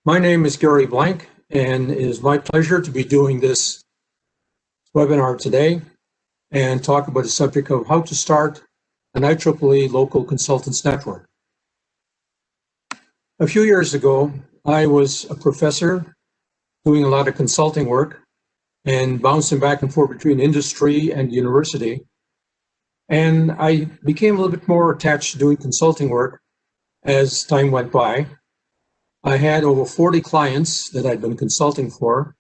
My name is Gary Blank, and it is my pleasure to be doing this webinar today and talk about the subject of how to start an IEEE local consultants network. A few years ago, I was a professor doing a lot of consulting work and bouncing back and forth between industry and university. And I became a little bit more attached to doing consulting work as time went by. I had over 40 clients that I'd been consulting for,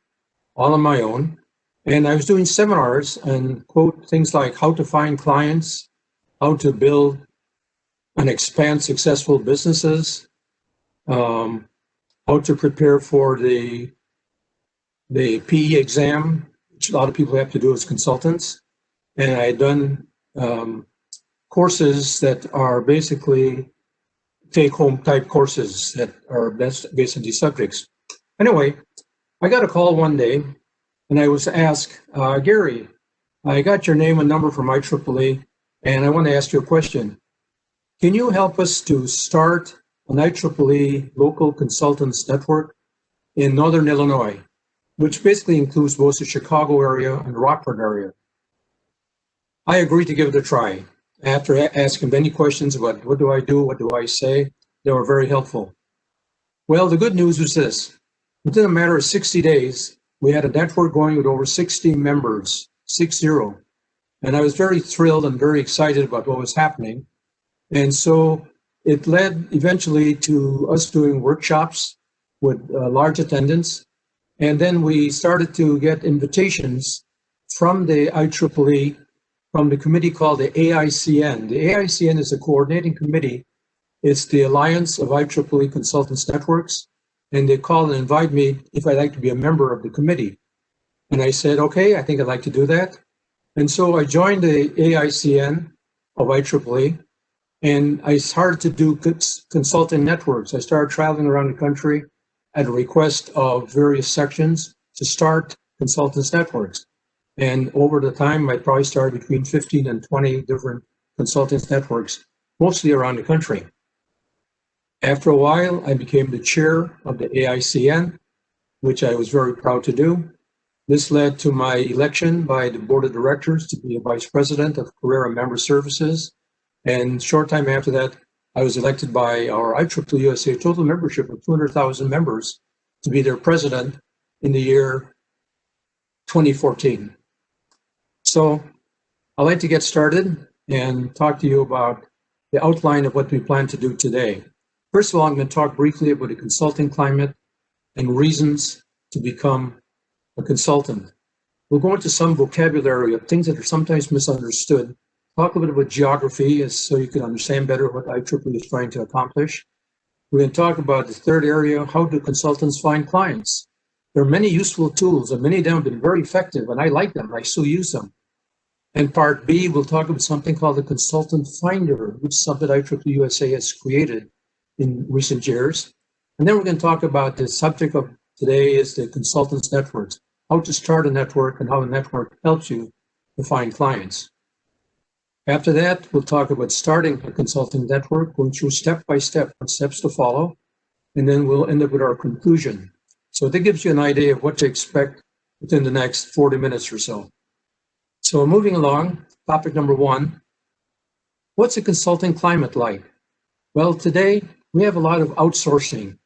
all on my own. And I was doing seminars and quote things like how to find clients, how to build and expand successful businesses, how to prepare for the PE exam, which a lot of people have to do as consultants. And I had done courses that are basically take-home type courses that are based on these subjects. Anyway, I got a call one day and I was asked, Gary, I got your name and number from IEEE and I want to ask you a question. Can you help us to start an IEEE local consultants network in Northern Illinois, which basically includes both the Chicago area and the Rockford area? I agreed to give it a try. After asking many questions about what do I do, what do I say, they were very helpful. Well, the good news was this. Within a matter of 60 days, we had a network going with over 60 members, 60. And I was very thrilled and very excited about what was happening. And so it led eventually to us doing workshops with large attendance. And then we started to get invitations from the IEEE, from the committee called the AICN. The AICN is a coordinating committee. It's the Alliance of IEEE Consultants Networks. And they called and invited me if I'd like to be a member of the committee. And I said, okay, I think I'd like to do that. And so I joined the AICN of IEEE, and I started to do consulting networks. I started traveling around the country at a request of various sections to start consultants networks. And over the time, I probably started between 15 and 20 different consultants networks, mostly around the country. After a while, I became the chair of the AICN, which I was very proud to do. This led to my election by the board of directors to be a vice president of Career and Member Services. And short time after that, I was elected by our IEEE-USA total membership of 200,000 members to be their president in the year 2014. So I'd like to get started and talk to you about the outline of what we plan to do today. First of all, I'm going to talk briefly about the consulting climate and reasons to become a consultant. We'll go into some vocabulary of things that are sometimes misunderstood, talk a bit about geography so you can understand better what IEEE is trying to accomplish. We're going to talk about the third area, how do consultants find clients? There are many useful tools, and many of them have been very effective, and I like them. I still use them. And part B, we'll talk about something called the Consultant Finder, which is something IEEE-USA has created in recent years. And then we're going to talk about the subject of today is the consultants networks, how to start a network and how a network helps you to find clients. After that, we'll talk about starting a consulting network, going through step by step, what steps to follow, and then we'll end up with our conclusion. So that gives you an idea of what to expect within the next 40 minutes or so. So moving along, topic number one, what's the consulting climate like? Well, today we have a lot of outsourcing.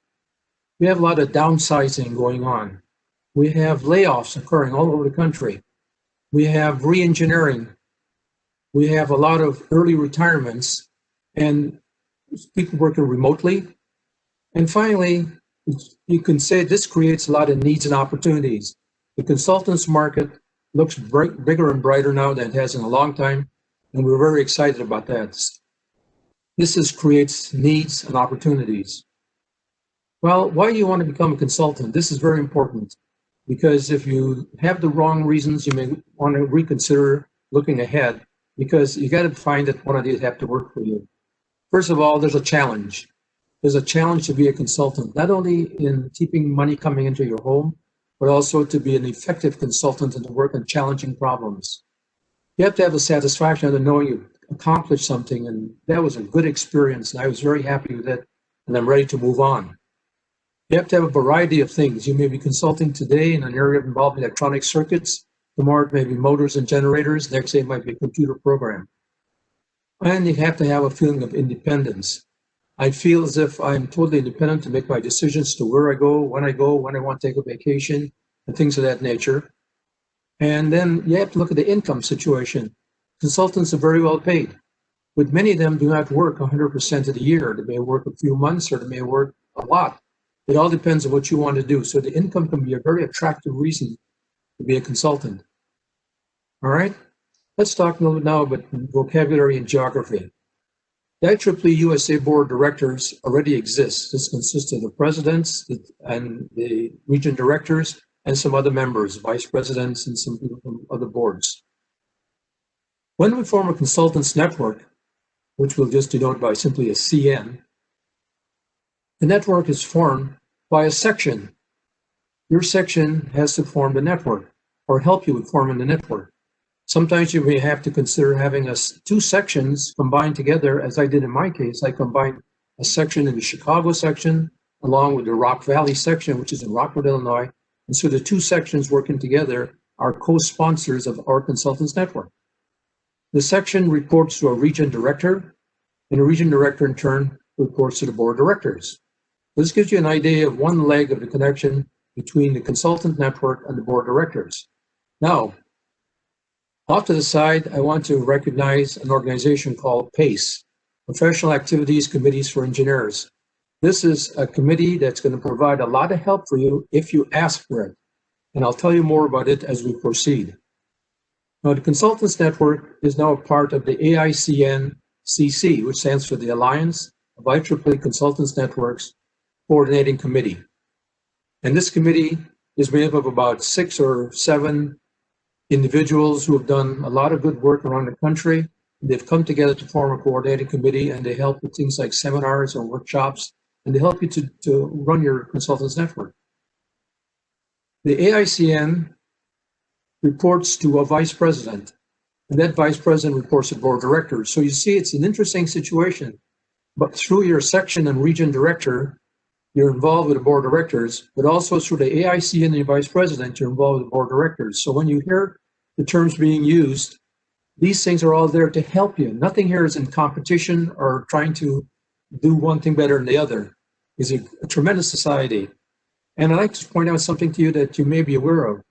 We have a lot of downsizing going on. We have layoffs occurring all over the country. We have re-engineering. We have a lot of early retirements and people working remotely. And finally, you can say this creates a lot of needs and opportunities. The consultants market looks bigger and brighter now than it has in a long time, and we're very excited about that. This creates needs and opportunities. Well, why do you want to become a consultant? This is very important because if you have the wrong reasons, you may want to reconsider looking ahead because you got to find that one of these have to work for you. First of all, there's a challenge. There's a challenge to be a consultant, not only in keeping money coming into your home, but also to be an effective consultant and to work on challenging problems. You have to have the satisfaction of knowing you accomplished something, and that was a good experience, and I was very happy with it, and I'm ready to move on. You have to have a variety of things. You may be consulting today in an area involving electronic circuits. Tomorrow it may be motors and generators. Next day it might be a computer program. And you have to have a feeling of independence. I feel as if I'm totally independent to make my decisions to where I go, when I want to take a vacation, and things of that nature. And then you have to look at the income situation. Consultants are very well paid, but many of them do not work 100% of the year. They may work a few months or they may work a lot. It all depends on what you want to do. So the income can be a very attractive reason to be a consultant. All right, let's talk a little bit now about vocabulary and geography. The IEEE-USA Board of Directors already exists. This consists of the presidents and the region directors and some other members, vice presidents and some people from other boards. When we form a consultants network, which we'll just denote by simply a CN, the network is formed by a section. Your section has to form the network or help you with forming the network. Sometimes you may have to consider having two sections combined together, as I did in my case. I combined a section in the Chicago section along with the Rock Valley section, which is in Rockwood, Illinois. And so the two sections working together are co-sponsors of our consultants network. The section reports to a region director, and a region director in turn reports to the board of directors. This gives you an idea of one leg of the connection between the consultant network and the board of directors. Now, off to the side, I want to recognize an organization called PACE, Professional Activities Committees for Engineers. This is a committee that's going to provide a lot of help for you if you ask for it. And I'll tell you more about it as we proceed. Now, the Consultants Network is now a part of the AICNCC, which stands for the Alliance of IEEE Consultants Networks Coordinating Committee. And this committee is made up of about 6 or 7 individuals who have done a lot of good work around the country. They've come together to form a coordinating committee, and they help with things like seminars or workshops, and they help you to run your consultants network. The AICN reports to a vice president, and that vice president reports to the board of directors. So you see, it's an interesting situation. But through your section and region director, you're involved with the board of directors, but also through the AICN and the vice president, you're involved with the board of directors. So when you hear the terms being used, these things are all there to help you. Nothing here is in competition or trying to do one thing better than the other. It's a tremendous society. And I'd like to point out something to you that you may be aware of.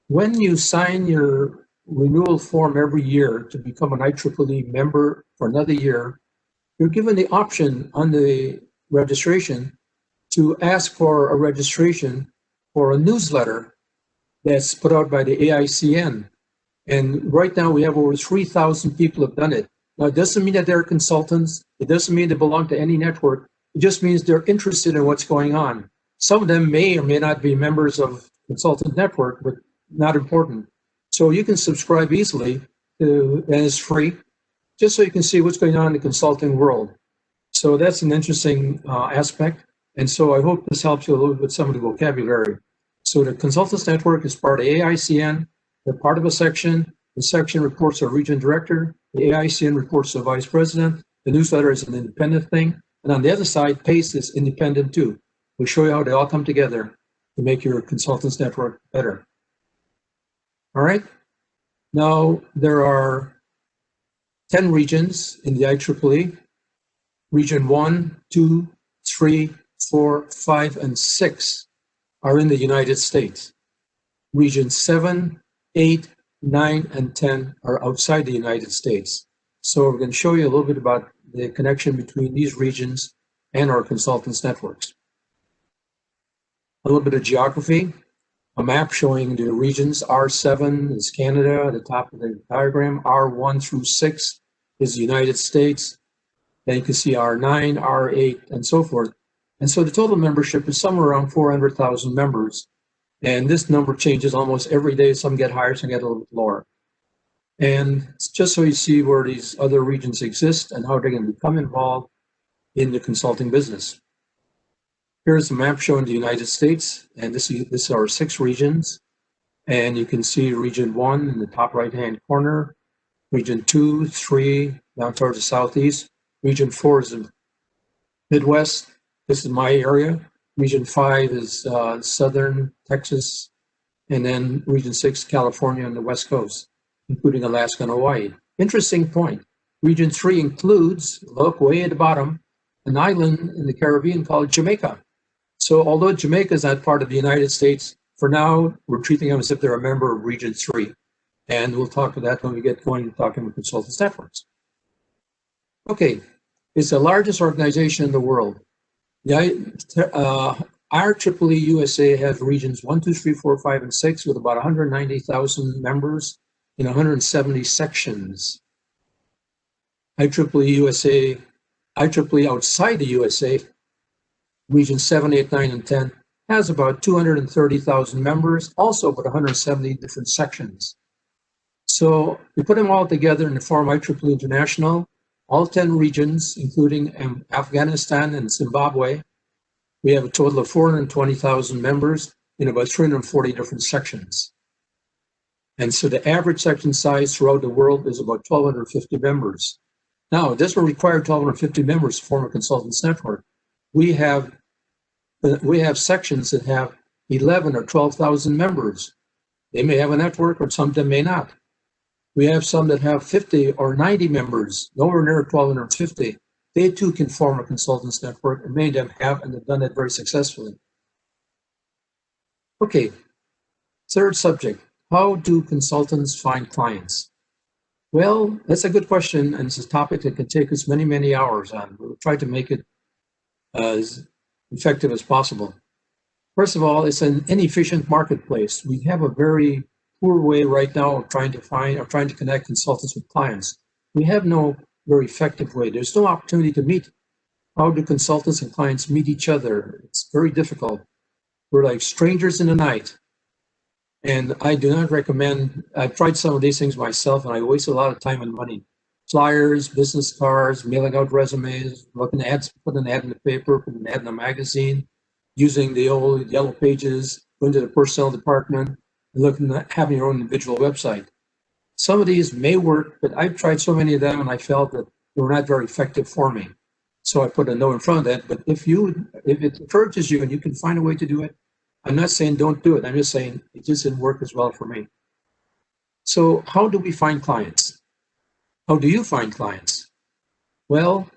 When you sign your renewal form every year to become an IEEE member for another year, you're given the option on the registration to ask for a registration for a newsletter that's put out by the AICN. And right now we have over 3,000 people have done it. Now, it doesn't mean that they're consultants. It doesn't mean they belong to any network. It just means they're interested in what's going on. Some of them may or may not be members of Consultant Network, but not important. So you can subscribe easily and it's free, just so you can see what's going on in the consulting world. So that's an interesting aspect. And so I hope this helps you a little bit with some of the vocabulary. So the Consultants Network is part of AICN. They're part of a section. The section reports to a region director. The AICN reports to the vice president. The newsletter is an independent thing. And on the other side, PACE is independent too. We'll show you how they all come together to make your consultants network better. All right. Now, there are 10 regions in the IEEE. Region 1, 2, 3, 4, 5, and 6 are in the United States. Region 7, 8, 9, and 10 are outside the United States. So we're going to show you a little bit about the connection between these regions and our consultants networks. A little bit of geography, a map showing the regions. R7 is Canada at the top of the diagram. R1 through 6 is the United States. Then you can see R9, R8, and so forth. And so the total membership is somewhere around 400,000 members. And this number changes almost every day. Some get higher, some get a little bit lower. And just so you see where these other regions exist and how they're going to become involved in the consulting business. Here's the map showing the United States, and this are 6 regions. And you can see region 1 in the top right-hand corner, region 2, 3, down towards the southeast. Region 4 is the Midwest. This is my area. Region 5 is Southern Texas, and then Region 6, California and the West Coast, including Alaska and Hawaii. Interesting point. Region 3 includes, look way at the bottom, an island in the Caribbean called Jamaica. So although Jamaica is not part of the United States, for now, we're treating them as if they're a member of Region 3. And we'll talk about that when we get going talking with consultants networks. Okay, it's the largest organization in the world. The IEEE-USA has regions 1, 2, 3, 4, 5, and 6 with about 190,000 members in 170 sections. IEEE outside the USA, regions 7, 8, 9, and 10, has about 230,000 members, also about 170 different sections. So we put them all together in the form IEEE International, all 10 regions, including Afghanistan and Zimbabwe. We have a total of 420,000 members in about 340 different sections. And so the average section size throughout the world is about 1,250 members. Now, it doesn't require 1,250 members to form a consultants network. We have sections that have 11 or 12,000 members. They may have a network, or some of them may not. We have some that have 50 or 90 members, nowhere near 1,250. They too can form a consultants network, and many of them have, and they've done it very successfully. Okay, third subject, how do consultants find clients? Well, that's a good question, and it's a topic that can take us many, many hours on. We'll try to make it as effective as possible. First of all, it's an inefficient marketplace. We have a very poor way right now of trying to find or trying to connect consultants with clients. We have no very effective way. There's no opportunity to meet. How do consultants and clients meet each other? It's very difficult. We're like strangers in the night. And I do not recommend, I've tried some of these things myself, and I waste a lot of time and money. Flyers, business cards, mailing out resumes, looking at ads, put an ad in the paper, put an ad in a magazine, using the old yellow pages, going to the personnel department, and looking at having your own individual website. Some of these may work, but I've tried so many of them and I felt that they were not very effective for me. So I put a no in front of that. But if it encourages you and you can find a way to do it, I'm not saying don't do it. I'm just saying it just didn't work as well for me. So how do we find clients? How do you find clients? Well,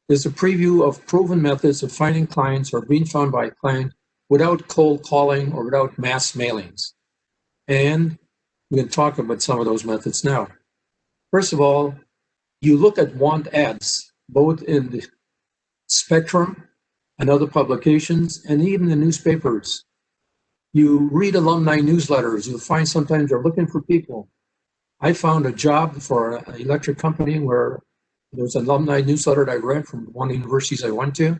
there's a preview of proven methods of finding clients or being found by a client without cold calling or without mass mailings. And we can talk about some of those methods now. First of all, you look at want ads, both in the Spectrum and other publications, and even the newspapers. You read alumni newsletters. You'll find sometimes they're looking for people. I found a job for an electric company where there was an alumni newsletter that I read from one of the universities I went to.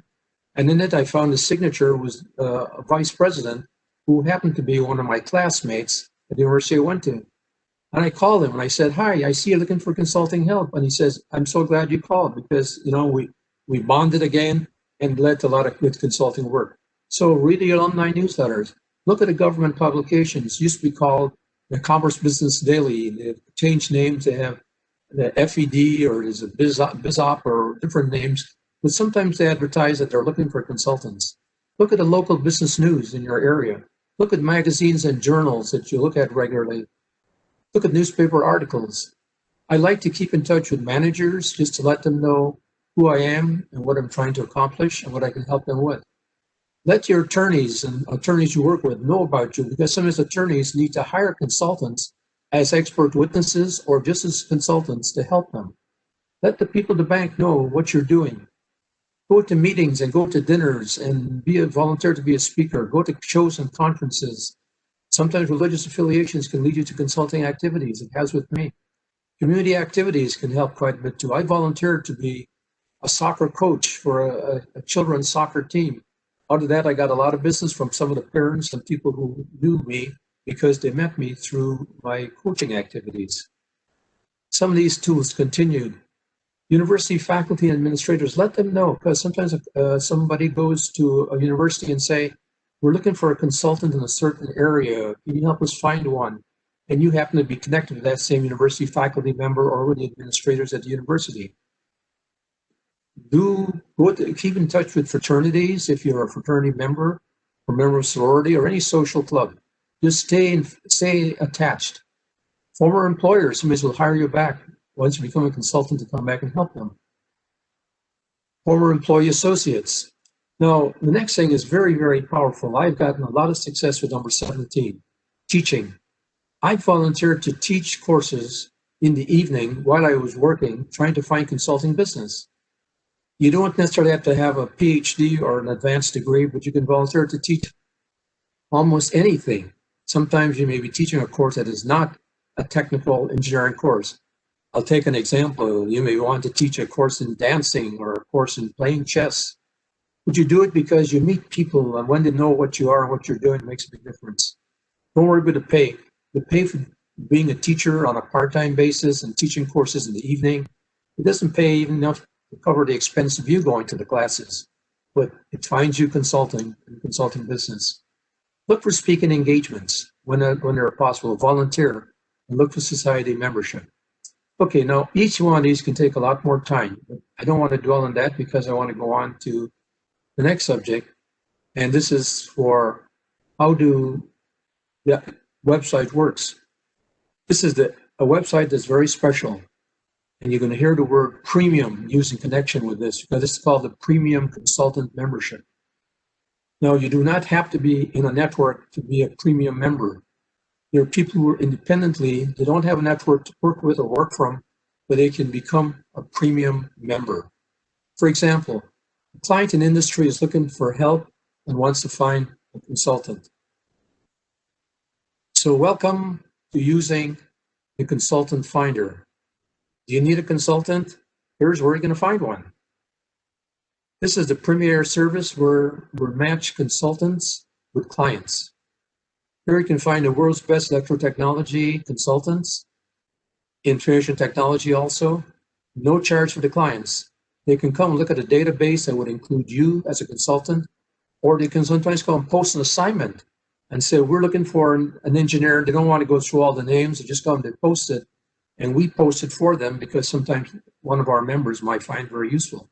And in it, I found the signature was a vice president who happened to be one of my classmates at the university I went to. And I called him and I said, "Hi, I see you're looking for consulting help." And he says, "I'm so glad you called because, you know, we bonded again and led to a lot of good consulting work." So read the alumni newsletters. Look at the government publications. It used to be called the Commerce Business Daily. They've changed names. They have the FED or there's a BizOp or different names. But sometimes they advertise that they're looking for consultants. Look at the local business news in your area. Look at magazines and journals that you look at regularly. Look at newspaper articles. I like to keep in touch with managers just to let them know who I am and what I'm trying to accomplish and what I can help them with. Let your attorneys and attorneys you work with know about you, because sometimes attorneys need to hire consultants as expert witnesses or just as consultants to help them. Let the people at the bank know what you're doing. Go to meetings and go to dinners and be a volunteer to be a speaker. Go to shows and conferences. Sometimes religious affiliations can lead you to consulting activities. It has with me. Community activities can help quite a bit too. I volunteered to be a soccer coach for a children's soccer team. Out of that, I got a lot of business from some of the parents and people who knew me because they met me through my coaching activities. Some of these tools continued. University faculty and administrators, let them know, because sometimes somebody goes to a university and say, "We're looking for a consultant in a certain area. Can you help us find one?" And you happen to be connected to that same university faculty member or with the administrators at the university. keep in touch with fraternities if you're a fraternity member or member of sorority or any social club. Just stay attached. Former employers, somebody will hire you back once you become a consultant to come back and help them. Former employee associates. Now, the next thing is very, very powerful. I've gotten a lot of success with number 17, teaching. I volunteered to teach courses in the evening while I was working, trying to find consulting business. You don't necessarily have to have a PhD or an advanced degree, but you can volunteer to teach almost anything. Sometimes you may be teaching a course that is not a technical engineering course. I'll take an example. You may want to teach a course in dancing or a course in playing chess. But you do it because you meet people, and when they know what you are and what you're doing, makes a big difference. Don't worry about the pay. The pay for being a teacher on a part-time basis and teaching courses in the evening, it doesn't pay even enough to cover the expense of you going to the classes, but it finds you consulting in consulting business. Look for speaking engagements when they're possible. Volunteer and look for society membership. Okay, now each one of these can take a lot more time, but I don't want to dwell on that because I want to go on to the next subject, and this is for how the website works. This is a website that's very special, and you're going to hear the word premium used in connection with this because it's called the Premium Consultant Membership. Now, you do not have to be in a network to be a premium member. There are people who are independently, they don't have a network to work with or work from, but they can become a premium member. For example, a client in industry is looking for help and wants to find a consultant. So welcome to using the Consultant Finder. Do you need a consultant? Here's where you're going to find one. This is the premier service where we match consultants with clients. Here you can find the world's best electrotechnology consultants, information technology also, no charge for the clients. They can come and look at a database that would include you as a consultant, or they can sometimes come and post an assignment and say, we're looking for an engineer. They don't want to go through all the names. They just come, they post it, and we post it for them because sometimes one of our members might find very useful.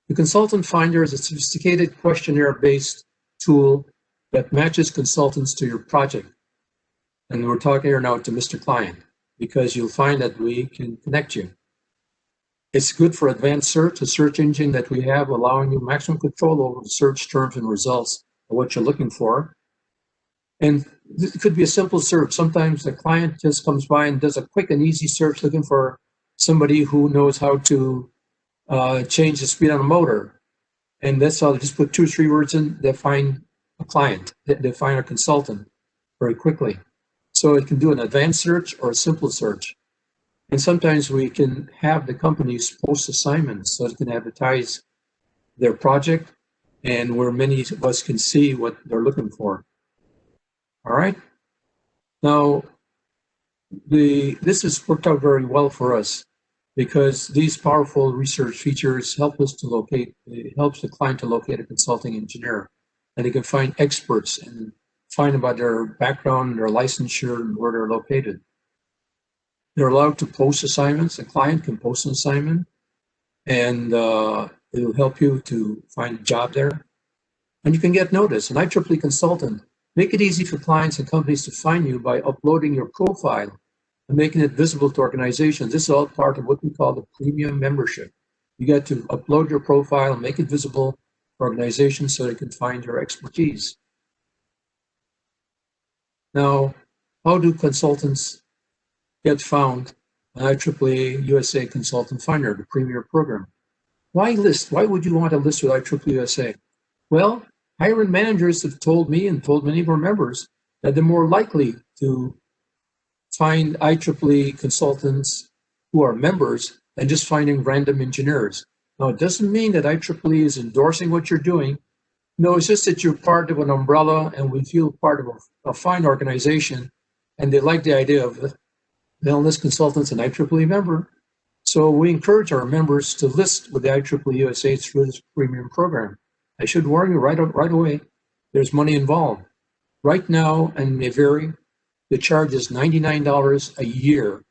The Consultant Finder is a sophisticated questionnaire-based tool that matches consultants to your project. And we're talking here now to Mr. Client because you'll find that we can connect you. It's good for advanced search, a search engine that we have allowing you maximum control over the search terms and results of what you're looking for. And it could be a simple search. Sometimes the client just comes by and does a quick and easy search looking for somebody who knows how to change the speed on a motor. And that's all. They just put 2 or 3 words in, they find a client, they find a consultant very quickly. So it can do an advanced search or a simple search. And sometimes we can have the companies post assignments so they can advertise their project and where many of us can see what they're looking for. All right. Now, this has worked out very well for us because these powerful research features help us to locate, it helps the client to locate a consulting engineer. And they can find experts and find about their background, their licensure, and where they're located. They're allowed to post assignments. A client can post an assignment, and it'll help you to find a job there. And you can get noticed. An IEEE consultant, make it easy for clients and companies to find you by uploading your profile and making it visible to organizations. This is all part of what we call the premium membership. You get to upload your profile and make it visible to organizations so they can find your expertise. Now, how do consultants get found on IEEE-USA Consultant Finder, the premier program? Why list? Why would you want to list with IEEE-USA? Well, hiring managers have told me and told many of our members that they're more likely to find IEEE consultants who are members than just finding random engineers. Now, it doesn't mean that IEEE is endorsing what you're doing. No, it's just that you're part of an umbrella and we feel part of a fine organization and they like the idea of wellness consultants and IEEE member. So we encourage our members to list with the IEEE-USA through this premium program. I should warn you right away, there's money involved. Right now, and may vary, the charge is $99 a year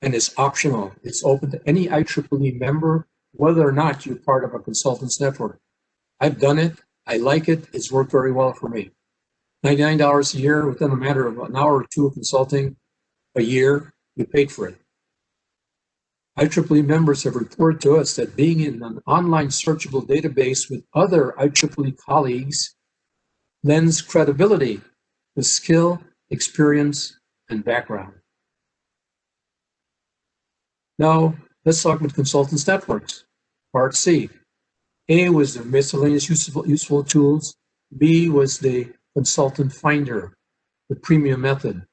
and it's optional. It's open to any IEEE member whether or not you're part of a consultants network. I've done it. I like it. It's worked very well for me. $99 a year within a matter of an hour or two of consulting a year, you paid for it. IEEE members have reported to us that being in an online searchable database with other IEEE colleagues lends credibility with skill, experience, and background. Now, let's talk about consultants networks. Part C. A was the miscellaneous useful tools. B was the consultant finder, the premium method.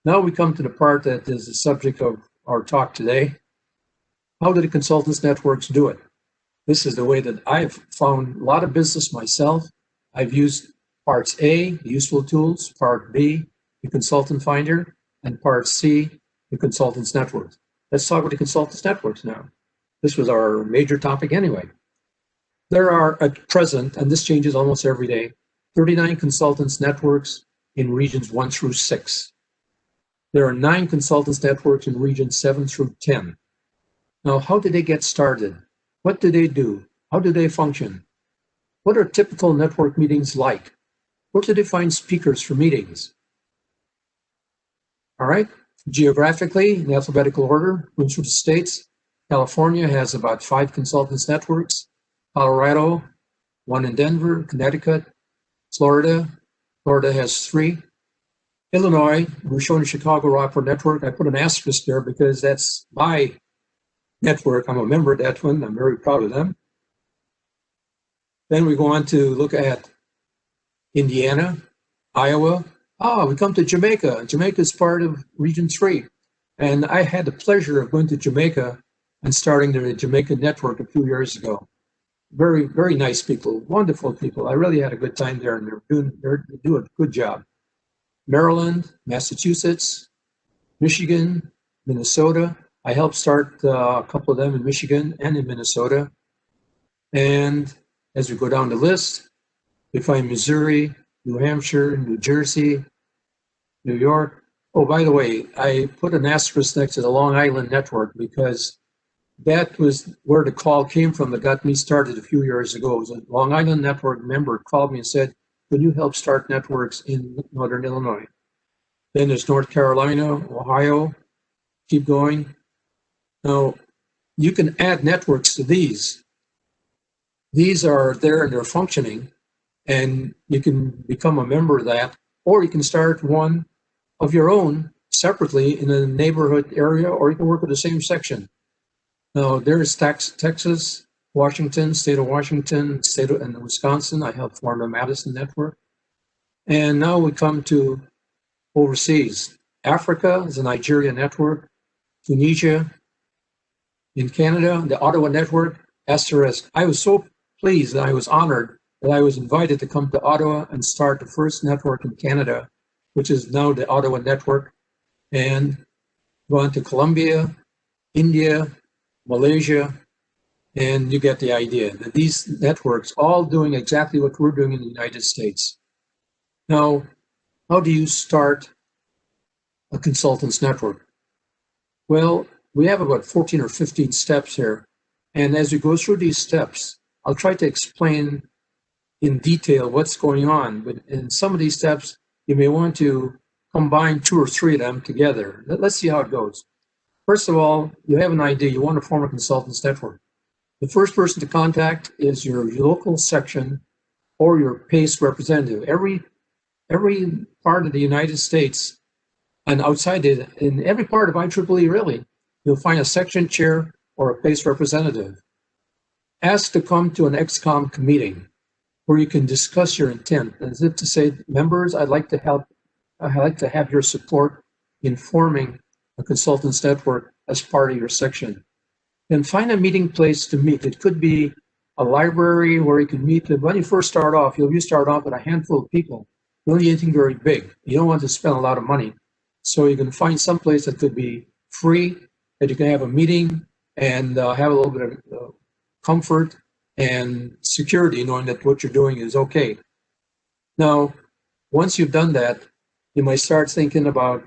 Now we come to the part that is the subject of our talk today. How do the consultants networks do it? This is the way that I've found a lot of business myself. I've used parts A, the useful tools, part B, the consultant finder, and part C, the consultants networks. Let's talk about the consultants networks now. This was our major topic anyway. There are at present, and this changes almost every day, 39 consultants networks in regions 1 through 6. There are 9 consultants networks in regions 7 through 10. Now, how did they get started? What do they do? How do they function? What are typical network meetings like? Where do they find speakers for meetings? All right, geographically, in alphabetical order, going through the states, California has about 5 consultants networks, Colorado, 1 in Denver, Connecticut, Florida has 3. Illinois, we're showing the Chicago Rockport Network. I put an asterisk there because that's my network. I'm a member of that one. I'm very proud of them. Then we go on to look at Indiana, Iowa. We come to Jamaica. Jamaica is part of Region 3. And I had the pleasure of going to Jamaica and starting the Jamaica Network a few years ago. Very, very nice people, wonderful people. I really had a good time there, and they do a good job. Maryland, Massachusetts, Michigan, Minnesota. I helped start a couple of them in Michigan and in Minnesota. And as we go down the list, we find Missouri, New Hampshire, New Jersey, New York. Oh, by the way, I put an asterisk next to the Long Island Network because that was where the call came from that got me started a few years ago. It was a Long Island Network member called me and said, "Can you help start networks in Northern Illinois?" Then there's North Carolina, Ohio, keep going. Now, you can add networks to these. These are there and they're functioning, and you can become a member of that, or you can start one of your own separately in a neighborhood area, or you can work with the same section. Now, there's Texas, Washington, state of Washington, and Wisconsin. I helped form the Madison Network. And now we come to overseas. Africa is a Nigeria network. Tunisia. In Canada, the Ottawa Network, asterisk. I was so pleased and I was honored that I was invited to come to Ottawa and start the first network in Canada, which is now the Ottawa Network, and go on to Colombia, India, Malaysia, and you get the idea that these networks all doing exactly what we're doing in the United States. Now, how do you start a consultants network? Well, we have about 14 or 15 steps here. And as we go through these steps, I'll try to explain in detail what's going on. But in some of these steps, you may want to combine 2 or 3 of them together. Let's see how it goes. First of all, you have an idea. You want to form a consultants network. The first person to contact is your local section or your PACE representative. Every part of the United States and outside it, in every part of IEEE really, you'll find a section chair or a PACE representative. Ask to come to an XCOM meeting where you can discuss your intent, as if to say, members, I'd like to have your support in forming a consultants network as part of your section. And find a meeting place to meet. It could be a library where you can meet. When you first start off, you start off with a handful of people. You don't need anything very big. You don't want to spend a lot of money. So you can find some place that could be free, that you can have a meeting and have a little bit of comfort and security, knowing that what you're doing is okay. Now, once you've done that, you might start thinking about,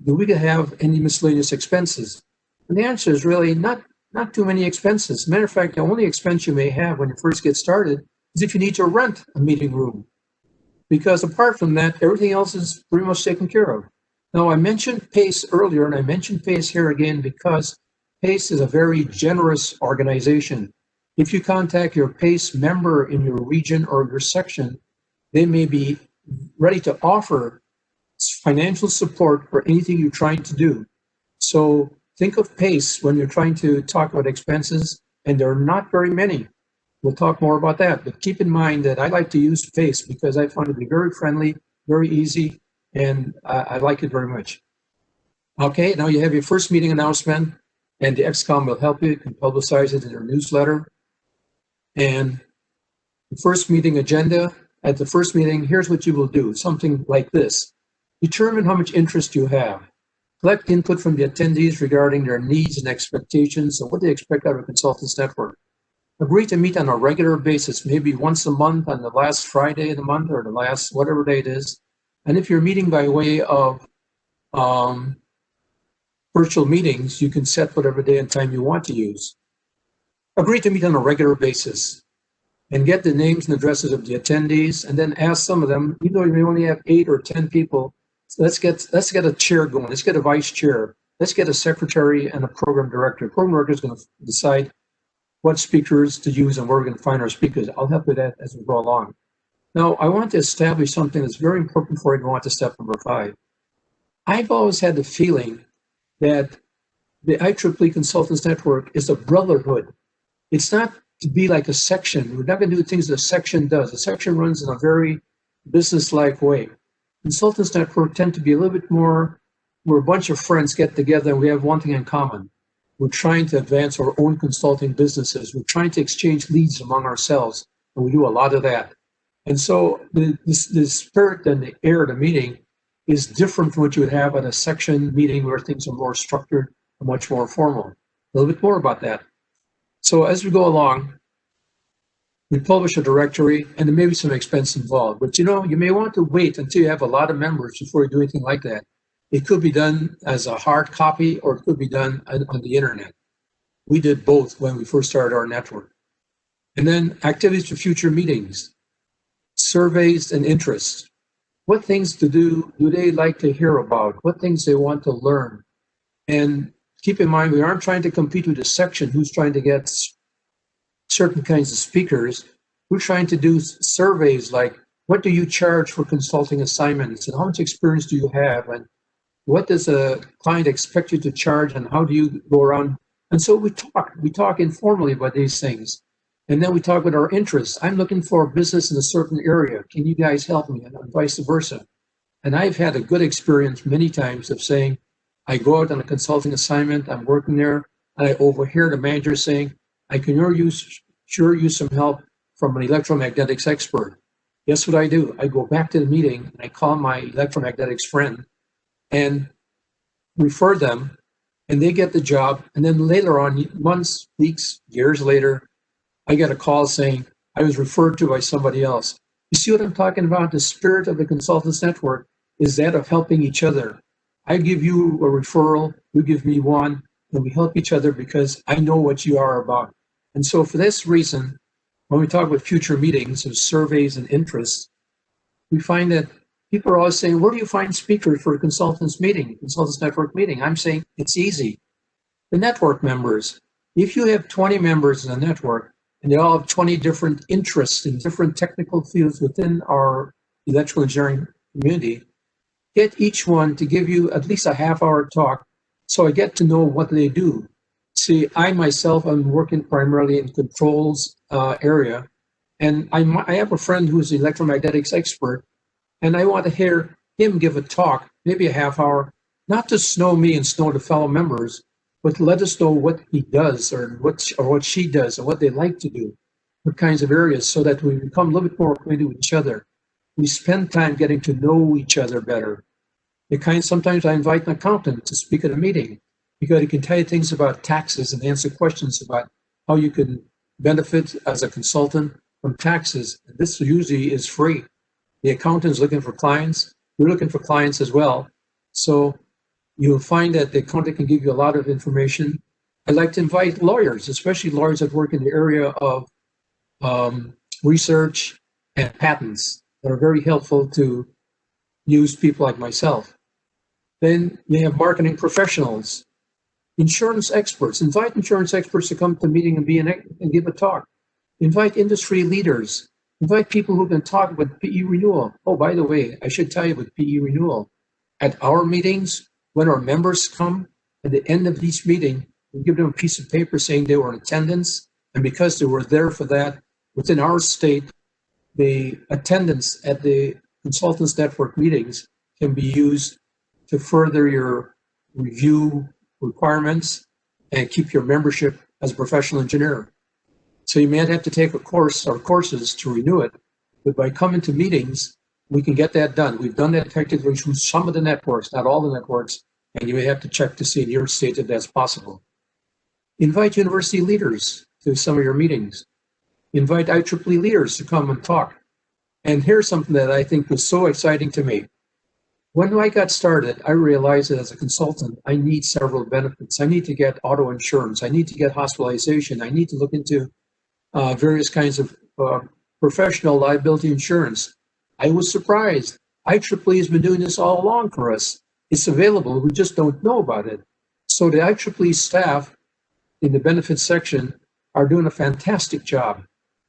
do we have any miscellaneous expenses? And the answer is really not not too many expenses. Matter of fact, the only expense you may have when you first get started is if you need to rent a meeting room. Because apart from that, everything else is pretty much taken care of. Now, I mentioned PACE earlier, and I mentioned PACE here again because PACE is a very generous organization. If you contact your PACE member in your region or your section, they may be ready to offer financial support for anything you're trying to do. So think of PACE when you're trying to talk about expenses, and there are not very many. We'll talk more about that, but keep in mind that I like to use PACE because I find it to be very friendly, very easy, and I like it very much. Okay, now you have your first meeting announcement, and the XCOM will help you. You can publicize it in their newsletter. And the first meeting agenda, at the first meeting, here's what you will do, something like this. Determine how much interest you have. Collect input from the attendees regarding their needs and expectations and what they expect out of a consultants network. Agree to meet on a regular basis, maybe once a month on the last Friday of the month or the last whatever day it is. And if you're meeting by way of virtual meetings, you can set whatever day and time you want to use. Agree to meet on a regular basis and get the names and addresses of the attendees, and then ask some of them, even though you may only have 8 or 10 people, let's get a chair going. Let's get a vice chair. Let's get a secretary and a program director. Program director is going to decide what speakers to use and where we're going to find our speakers. I'll help with that as we go along. Now, I want to establish something that's very important before I go on to step number 5. I've always had the feeling that the IEEE Consultants Network is a brotherhood. It's not to be like a section. We're not going to do things that a section does. A section runs in a very business-like way. Consultants Network tend to be a little bit more, where a bunch of friends get together and we have one thing in common. We're trying to advance our own consulting businesses. We're trying to exchange leads among ourselves, and we do a lot of that. And so the spirit and the air of the meeting is different from what you would have at a section meeting where things are more structured and much more formal. A little bit more about that. So as we go along, we publish a directory, and there may be some expense involved. But you know, you may want to wait until you have a lot of members before you do anything like that. It could be done as a hard copy, or it could be done on the internet. We did both when we first started our network. And then activities for future meetings, surveys and interests. What things to do they like to hear about? What things they want to learn? And keep in mind, we aren't trying to compete with a section who's trying to get certain kinds of speakers. We're trying to do surveys like, what do you charge for consulting assignments? And how much experience do you have? And what does a client expect you to charge? And how do you go around? And so we talk informally about these things. And then we talk about our interests. I'm looking for a business in a certain area. Can you guys help me? And vice versa. And I've had a good experience many times of saying, I go out on a consulting assignment, I'm working there, and I overhear the manager saying, I can sure use some help from an electromagnetics expert. Guess what I do? I go back to the meeting and I call my electromagnetics friend and refer them, and they get the job. And then later on, months, weeks, years later, I get a call saying, I was referred to by somebody else. You see what I'm talking about? The spirit of the Consultants Network is that of helping each other. I give you a referral, you give me one, and we help each other because I know what you are about. And so for this reason, when we talk about future meetings and surveys and interests, we find that people are always saying, where do you find speakers for a consultants meeting, consultants network meeting? I'm saying it's easy. The network members, if you have 20 members in a network and they all have 20 different interests in different technical fields within our electrical engineering community, get each one to give you at least a half-hour talk so I get to know what they do. See, I myself am working primarily in controls area, and I have a friend who's an electromagnetics expert, and I want to hear him give a talk, maybe a half hour, not to snow me and snow the fellow members, but to let us know what he does or what she does and what they like to do, what kinds of areas, so that we become a little bit more acquainted with each other. We spend time getting to know each other better. Sometimes I invite an accountant to speak at a meeting because he can tell you things about taxes and answer questions about how you can benefit as a consultant from taxes. This usually is free. The accountant is looking for clients. We're looking for clients as well. So you'll find that the accountant can give you a lot of information. I like to invite lawyers, especially lawyers that work in the area of research and patents that are very helpful to use people like myself. Then you have marketing professionals, insurance experts. Invite insurance experts to come to the meeting and give a talk. Invite industry leaders. Invite people who can talk with PE renewal. Oh, by the way, I should tell you with PE renewal, at our meetings, when our members come, at the end of each meeting, we give them a piece of paper saying they were in attendance, and because they were there for that, within our state, the attendance at the Consultants Network meetings can be used to further your review requirements and keep your membership as a professional engineer. So you may have to take a course or courses to renew it, but by coming to meetings, we can get that done. We've done that technically through some of the networks, not all the networks, and you may have to check to see in your state if that's possible. Invite university leaders to some of your meetings. Invite IEEE leaders to come and talk. And here's something that I think was so exciting to me. When I got started, I realized that as a consultant, I need several benefits. I need to get auto insurance. I need to get hospitalization. I need to look into various kinds of professional liability insurance. I was surprised. IEEE has been doing this all along for us. It's available. We just don't know about it. So the IEEE staff in the benefits section are doing a fantastic job.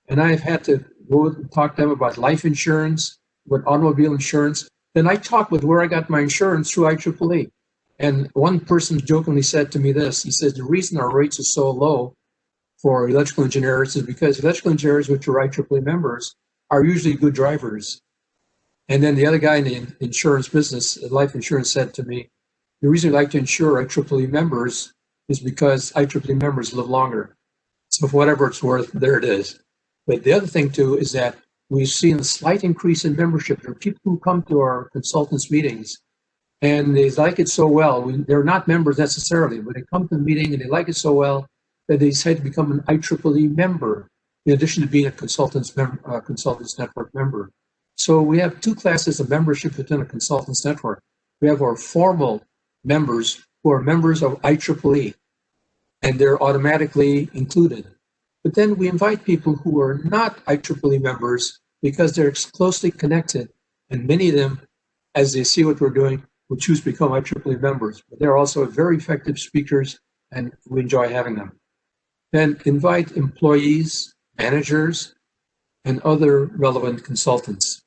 And I've had to go and talk to them about life insurance, with automobile insurance. Then I talked with where I got my insurance through IEEE. And one person jokingly said to me this, he says, the reason our rates are so low for electrical engineers is because electrical engineers, which are IEEE members, are usually good drivers. And then the other guy in the insurance business, life insurance, said to me, the reason we like to insure IEEE members is because IEEE members live longer. So for whatever it's worth, there it is. But the other thing too is that we've seen a slight increase in membership. There are people who come to our consultants meetings and they like it so well. They're not members necessarily, but they come to the meeting and they like it so well that they decide to become an IEEE member in addition to being a Consultants Network member. So we have two classes of membership within a Consultants Network. We have our formal members who are members of IEEE, and they're automatically included. But then we invite people who are not IEEE members because they're closely connected, and many of them, as they see what we're doing, will choose to become IEEE members. But they're also very effective speakers, and we enjoy having them. Then invite employees, managers, and other relevant consultants.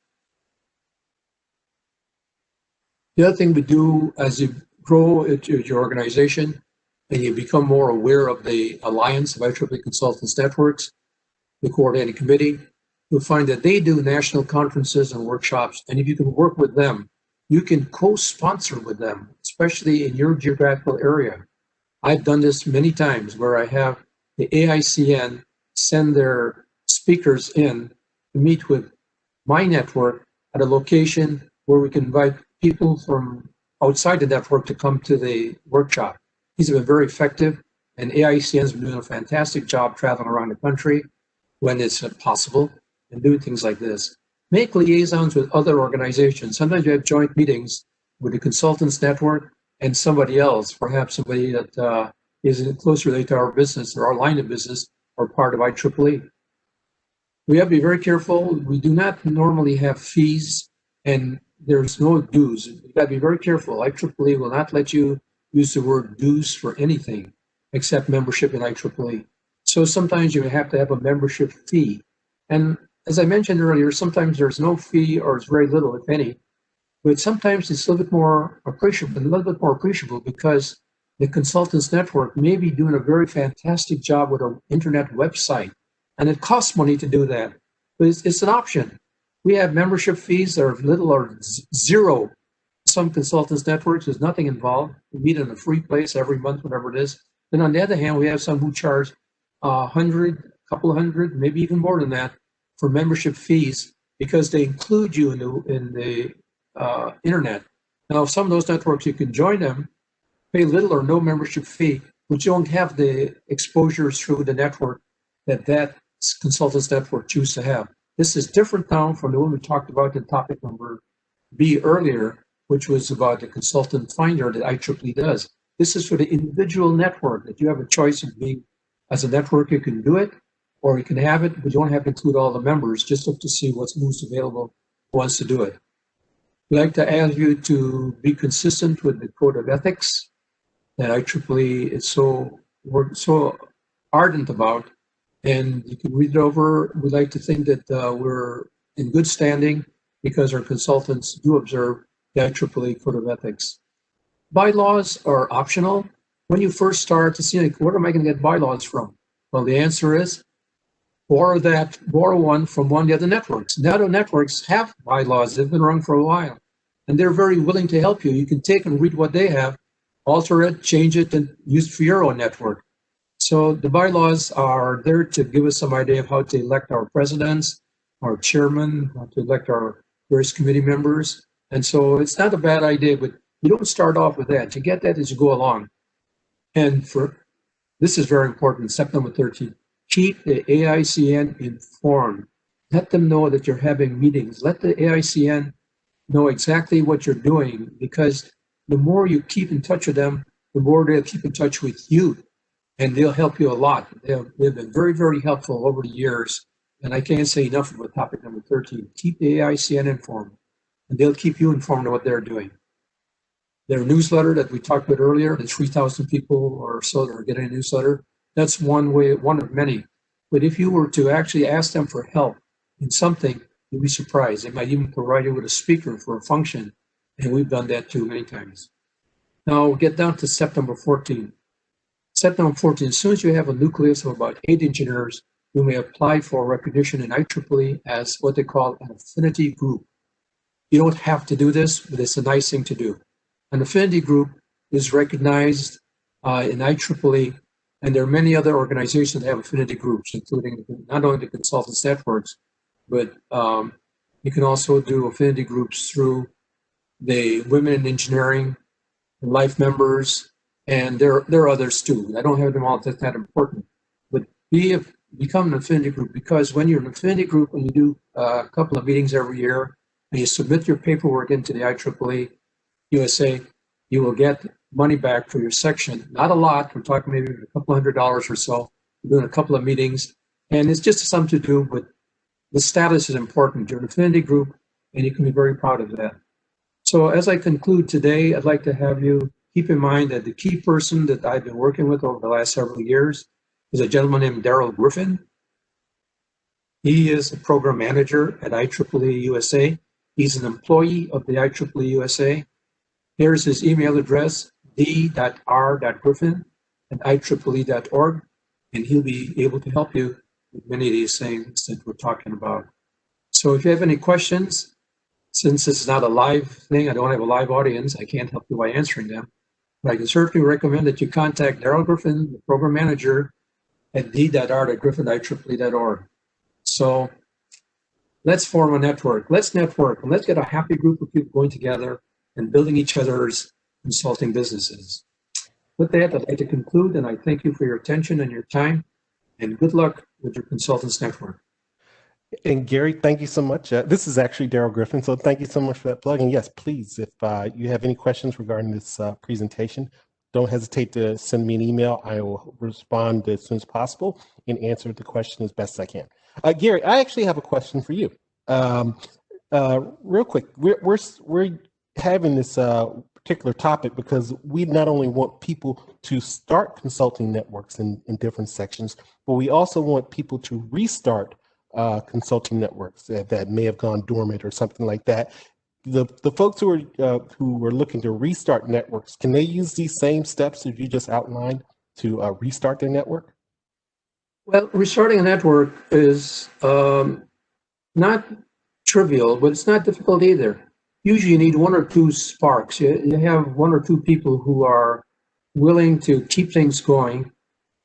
The other thing we do as you grow your organization and you become more aware of the Alliance of IEEE Consultants Networks, the coordinating committee, you'll find that they do national conferences and workshops. And if you can work with them, you can co-sponsor with them, especially in your geographical area. I've done this many times where I have the AICN send their speakers in to meet with my network at a location where we can invite people from outside the network to come to the workshop. These have been very effective, and AICN has been doing a fantastic job traveling around the country when it's possible and doing things like this. Make liaisons with other organizations. Sometimes you have joint meetings with the Consultants Network and somebody else, perhaps somebody that is closely related to our business or our line of business or part of IEEE. We have to be very careful. We do not normally have fees and there's no dues. You've got to be very careful. IEEE will not let you use the word dues for anything except membership in IEEE. So sometimes you have to have a membership fee. And as I mentioned earlier, sometimes there's no fee or it's very little, if any. But sometimes it's a little bit more appreciable because the Consultants Network may be doing a very fantastic job with an internet website. And it costs money to do that. But it's an option. We have membership fees that are little or zero. Some Consultants Networks, there's nothing involved. We meet in a free place every month, whatever it is. Then on the other hand, we have some who charge $100, a couple hundred, maybe even more than that for membership fees because they include you in the internet. Now, some of those networks, you can join them, pay little or no membership fee, but you don't have the exposure through the network that Consultants Network choose to have. This is different now from the one we talked about in topic number B earlier, which was about the consultant finder that IEEE does. This is for the individual network that you have a choice of being, as a network, you can do it, or you can have it, but you don't have to include all the members. Just look to see who's available, who wants to do it. We'd like to ask you to be consistent with the code of ethics that IEEE is so ardent about, and you can read it over. We'd like to think that we're in good standing because our consultants do observe the IEEE code of ethics. Bylaws are optional. When you first start to see, like, where am I going to get bylaws from? Well, the answer is borrow one from one of the other networks. The other networks have bylaws. They've been around for a while, and they're very willing to help you. You can take and read what they have, alter it, change it, and use it for your own network. So the bylaws are there to give us some idea of how to elect our presidents, our chairman, how to elect our various committee members. And so it's not a bad idea, but you don't start off with that. You get that as you go along. And this is very important, step number 13. Keep the AICN informed. Let them know that you're having meetings. Let the AICN know exactly what you're doing, because the more you keep in touch with them, the more they'll keep in touch with you, and they'll help you a lot. They've been very, very helpful over the years, and I can't say enough about topic number 13. Keep the AICN informed, and they'll keep you informed of what they're doing. Their newsletter that we talked about earlier, the 3,000 people or so that are getting a newsletter, that's one way, one of many. But if you were to actually ask them for help in something, you'd be surprised. They might even provide you with a speaker for a function, and we've done that too many times. Now we'll get down to step number 14. Step number 14, as soon as you have a nucleus of about 8 engineers, you may apply for recognition in IEEE as what they call an affinity group. You don't have to do this, but it's a nice thing to do. An affinity group is recognized in IEEE, and there are many other organizations that have affinity groups, including not only the consultants networks, but you can also do affinity groups through the Women in Engineering, Life Members, and there are others too. I don't have them all, that's not important. But become an affinity group, because when you're an affinity group and you do a couple of meetings every year and you submit your paperwork into the IEEE-USA, you will get money back for your section. Not a lot, we're talking maybe a couple $100 or so. You're doing a couple of meetings, and it's just something to do, but the status is important. You're an affinity group, and you can be very proud of that. So as I conclude today, I'd like to have you keep in mind that the key person that I've been working with over the last several years is a gentleman named Daryl Griffin. He is a program manager at IEEE-USA. He's an employee of the IEEE-USA. Here's his email address, d.r.griffin@ieee.org, and he'll be able to help you with many of these things that we're talking about. So if you have any questions, since this is not a live thing, I don't have a live audience, I can't help you by answering them, but I can certainly recommend that you contact Daryl Griffin, the program manager, at d.r.griffin@ieee.org. So let's form a network. Let's network, and let's get a happy group of people going together and building each other's consulting businesses. With that, I'd like to conclude, and I thank you for your attention and your time, and good luck with your consultants network. And Gary, thank you so much. This is actually Daryl Griffin, so thank you so much for that plug. And yes, please, if you have any questions regarding this presentation, don't hesitate to send me an email. I will respond as soon as possible and answer the question as best I can. Gary, I actually have a question for you. Real quick, we're having this particular topic because we not only want people to start consulting networks in different sections, but we also want people to restart consulting networks that may have gone dormant or something like that. The folks who are looking to restart networks, can they use these same steps that you just outlined to restart their network? Well, restarting a network is not trivial, but it's not difficult either. Usually you need 1 or 2 sparks. You have 1 or 2 people who are willing to keep things going,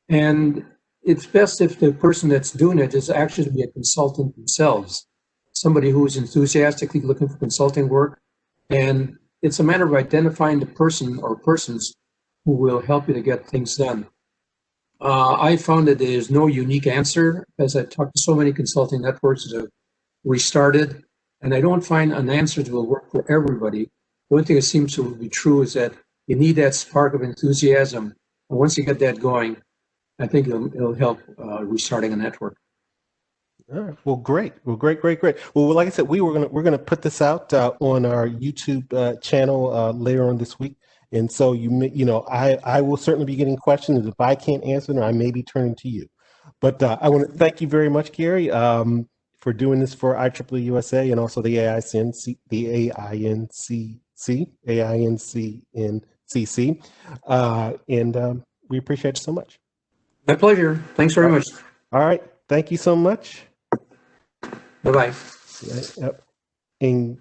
and it's best if the person that's doing it is actually to be a consultant themselves, somebody who is enthusiastically looking for consulting work. And it's a matter of identifying the person or persons who will help you to get things done. I found that there's no unique answer, as I've talked to so many consulting networks that have restarted, and I don't find an answer that will work for everybody. The only thing that seems to be true is that you need that spark of enthusiasm. And once you get that going, I think it'll help restarting a network. All right. Well, great. Well, great. Well, like I said, we're gonna put this out on our YouTube channel later on this week, and so I will certainly be getting questions. If I can't answer them, I may be turning to you. But I want to thank you very much, Gary, for doing this for IEEE USA and also the AICNCC, and we appreciate you so much. My pleasure. Thanks very much. All right. Thank you so much. Bye-bye. And